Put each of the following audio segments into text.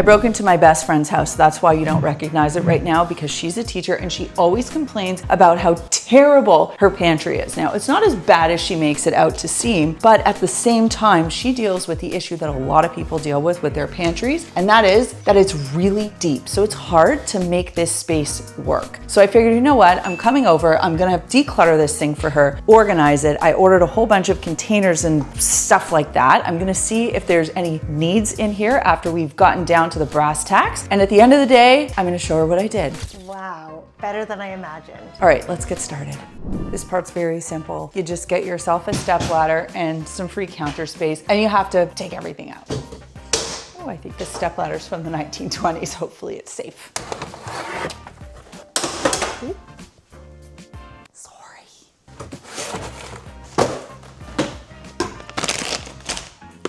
I broke into my best friend's house. That's why you don't recognize it right now, because she's a teacher and she always complains about how terrible her pantry is. Now, it's not as bad as she makes it out to seem, but at the same time, she deals with the issue that a lot of people deal with their pantries, and that is that it's really deep. So it's hard to make this space work. So I figured, you know what? I'm coming over, I'm gonna declutter this thing for her, organize it. I ordered a whole bunch of containers and stuff like that. I'm gonna see if there's any needs in here after we've gotten down to the brass tacks. And at the end of the day, I'm gonna show her what I did. Wow, better than I imagined. All right, let's get started. This part's very simple. You just get yourself a stepladder and some free counter space, and you have to take everything out. Oh, I think this stepladder's from the 1920s. Hopefully it's safe. Ooh. Sorry.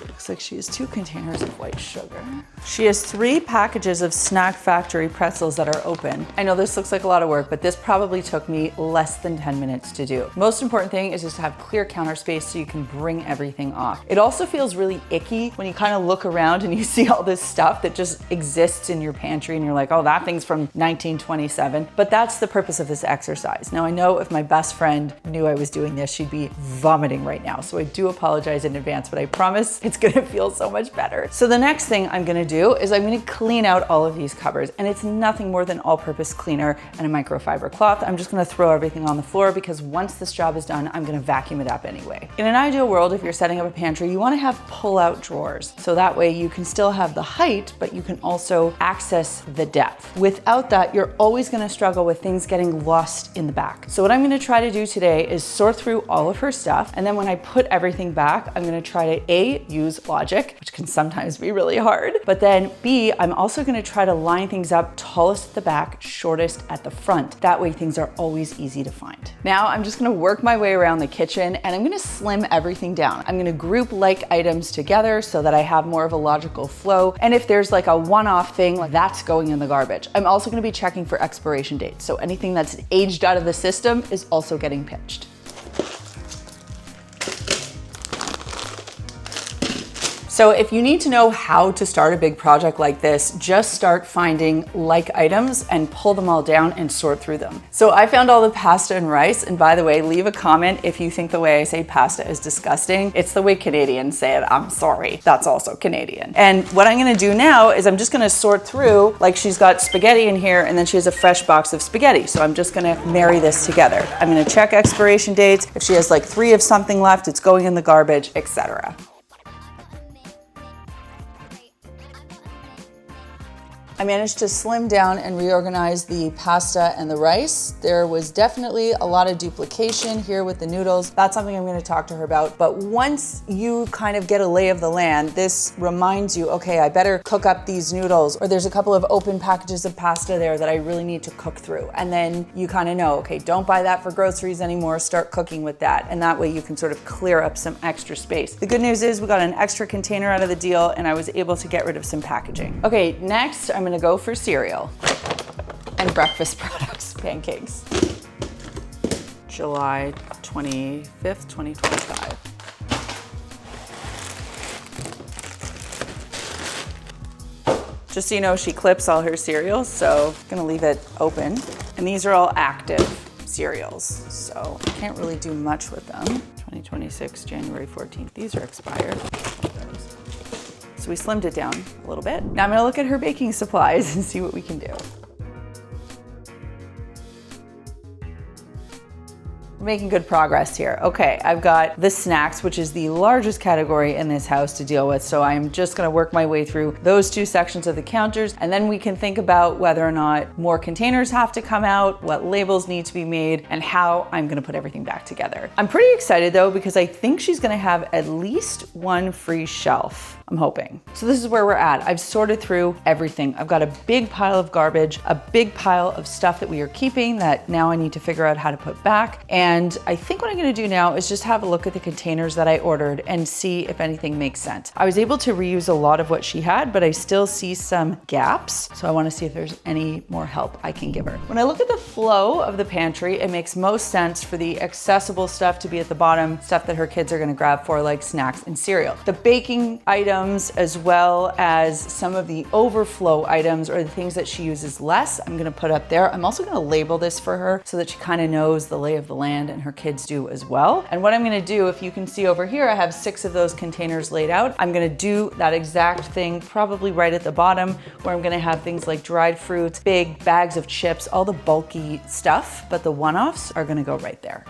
Looks like she has 2 containers of white sugar. She has 3 packages of Snack Factory pretzels that are open. I know this looks like a lot of work, but this probably took me less than 10 minutes to do. Most important thing is just to have clear counter space so you can bring everything off. It also feels really icky when you kind of look around and you see all this stuff that just exists in your pantry and you're like, oh, that thing's from 1927. But that's the purpose of this exercise. Now, I know if my best friend knew I was doing this, she'd be vomiting right now. So I do apologize in advance, but I promise it's gonna feel so much better. So the next thing I'm gonna do is I'm gonna clean out all of these cupboards, and it's nothing more than all-purpose cleaner and a microfiber cloth. I'm just gonna throw everything on the floor because once this job is done, I'm gonna vacuum it up anyway. In an ideal world, if you're setting up a pantry, you wanna have pull-out drawers. So that way you can still have the height, but you can also access the depth. Without that, you're always gonna struggle with things getting lost in the back. So what I'm gonna try to do today is sort through all of her stuff, and then when I put everything back, I'm gonna try to A, use logic, which can sometimes be really hard, but then B, I'm also gonna try to line things up tallest at the back, shortest at the front. That way things are always easy to find. Now I'm just gonna work my way around the kitchen and I'm gonna slim everything down. I'm gonna group like items together so that I have more of a logical flow. And if there's like a one-off thing, like that's going in the garbage. I'm also gonna be checking for expiration dates. So anything that's aged out of the system is also getting pitched. So if you need to know how to start a big project like this, just start finding like items and pull them all down and sort through them. So I found all the pasta and rice, and by the way, leave a comment if you think the way I say pasta is disgusting. It's the way Canadians say it, I'm sorry. That's also Canadian. And what I'm gonna do now is I'm just gonna sort through, like she's got spaghetti in here and then she has a fresh box of spaghetti. So I'm just gonna marry this together. I'm gonna check expiration dates. If she has like 3 of something left, it's going in the garbage, etc. I managed to slim down and reorganize the pasta and the rice. There was definitely a lot of duplication here with the noodles. That's something I'm gonna talk to her about. But once you kind of get a lay of the land, this reminds you, okay, I better cook up these noodles, or there's a couple of open packages of pasta there that I really need to cook through. And then you kind of know, okay, don't buy that for groceries anymore, start cooking with that. And that way you can sort of clear up some extra space. The good news is we got an extra container out of the deal and I was able to get rid of some packaging. Okay, next I'm gonna go for cereal and breakfast products, pancakes. July 25th, 2025. Just so you know, she clips all her cereals, so I'm gonna leave it open. And these are all active cereals, so I can't really do much with them. 2026, January 14th. These are expired. So we slimmed it down a little bit. Now I'm gonna look at her baking supplies and see what we can do. Making good progress here. Okay, I've got the snacks, which is the largest category in this house to deal with. So I'm just gonna work my way through those 2 sections of the counters, and then we can think about whether or not more containers have to come out, what labels need to be made, and how I'm gonna put everything back together. I'm pretty excited though, because I think she's gonna have at least 1 free shelf. I'm hoping. So this is where we're at. I've sorted through everything. I've got a big pile of garbage, a big pile of stuff that we are keeping that now I need to figure out how to put back. And And I think what I'm gonna do now is just have a look at the containers that I ordered and see if anything makes sense. I was able to reuse a lot of what she had, but I still see some gaps. So I wanna see if there's any more help I can give her. When I look at the flow of the pantry, it makes most sense for the accessible stuff to be at the bottom, stuff that her kids are gonna grab for, like snacks and cereal. The baking items, as well as some of the overflow items or the things that she uses less, I'm gonna put up there. I'm also gonna label this for her so that she kind of knows the lay of the land, and her kids do as well. And what I'm gonna do, if you can see over here, I have 6 of those containers laid out. I'm gonna do that exact thing probably right at the bottom, where I'm gonna have things like dried fruits, big bags of chips, all the bulky stuff, but the one-offs are gonna go right there.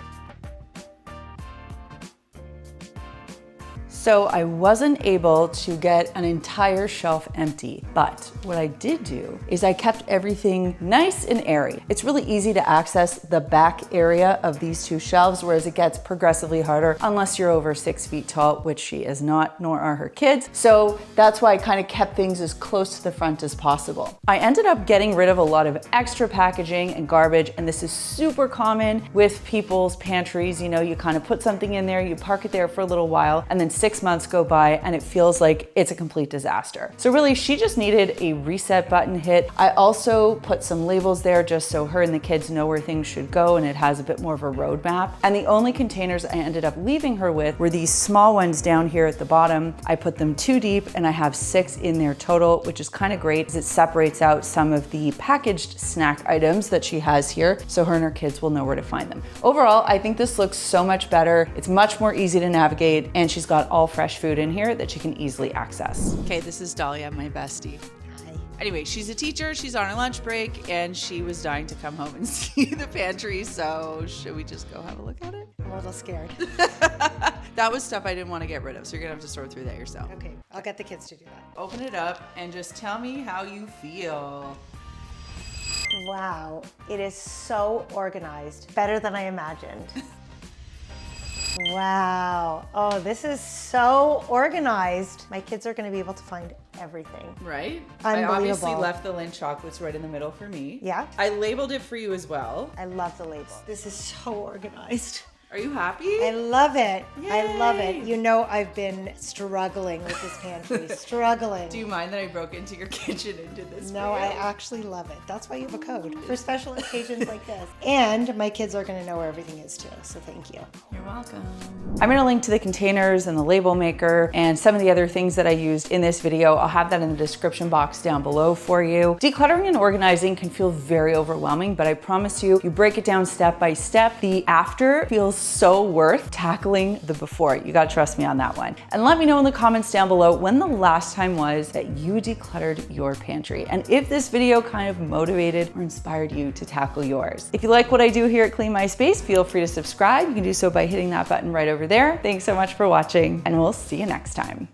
So I wasn't able to get an entire shelf empty, but what I did do is I kept everything nice and airy. It's really easy to access the back area of these 2 shelves, whereas it gets progressively harder unless you're over 6 feet tall, which she is not, nor are her kids. So that's why I kind of kept things as close to the front as possible. I ended up getting rid of a lot of extra packaging and garbage, and this is super common with people's pantries. You know, you kind of put something in there, you park it there for a little while, and then 6 months go by and it feels like it's a complete disaster. So really, she just needed a reset button hit. I also put some labels there just so her and the kids know where things should go, and it has a bit more of a roadmap. And the only containers I ended up leaving her with were these small ones down here at the bottom. I put them 2 deep, and I have 6 in there total, which is kind of great because it separates out some of the packaged snack items that she has here, so her and her kids will know where to find them. Overall, I think this looks so much better. It's much more easy to navigate, and she's got all fresh food in here that she can easily access. Okay, this is Dalia, my bestie. Hi. Anyway, she's a teacher, she's on her lunch break, and she was dying to come home and see the pantry, so should we just go have a look at it? I'm a little scared. That was stuff I didn't want to get rid of, so you're gonna have to sort through that yourself. Okay, I'll get the kids to do that. Open it up and just tell me how you feel. Wow, it is so organized. Better than I imagined. Wow. Oh, this is so organized. My kids are going to be able to find everything. Right? I obviously Unbelievable. left the Lindt chocolates right in the middle for me. Yeah. I labeled it for you as well. I love the label. This is so organized. Are you happy? I love it. I love it. Yay. You know, I've been struggling with this pantry. Struggling. Do you mind that I broke into your kitchen and did this? No, for you? I actually love it. That's why you have a code for special occasions like this. And my kids are going to know where everything is too. So thank you. You're welcome. I'm going to link to the containers and the label maker and some of the other things that I used in this video. I'll have that in the description box down below for you. Decluttering and organizing can feel very overwhelming, but I promise you, you break it down step by step, the after feels so worth tackling the before. You got to trust me on that one. And let me know in the comments down below when the last time was that you decluttered your pantry, and if this video kind of motivated or inspired you to tackle yours. If you like what I do here at Clean My Space, feel free to subscribe. You can do so by hitting that button right over there. Thanks so much for watching, and we'll see you next time.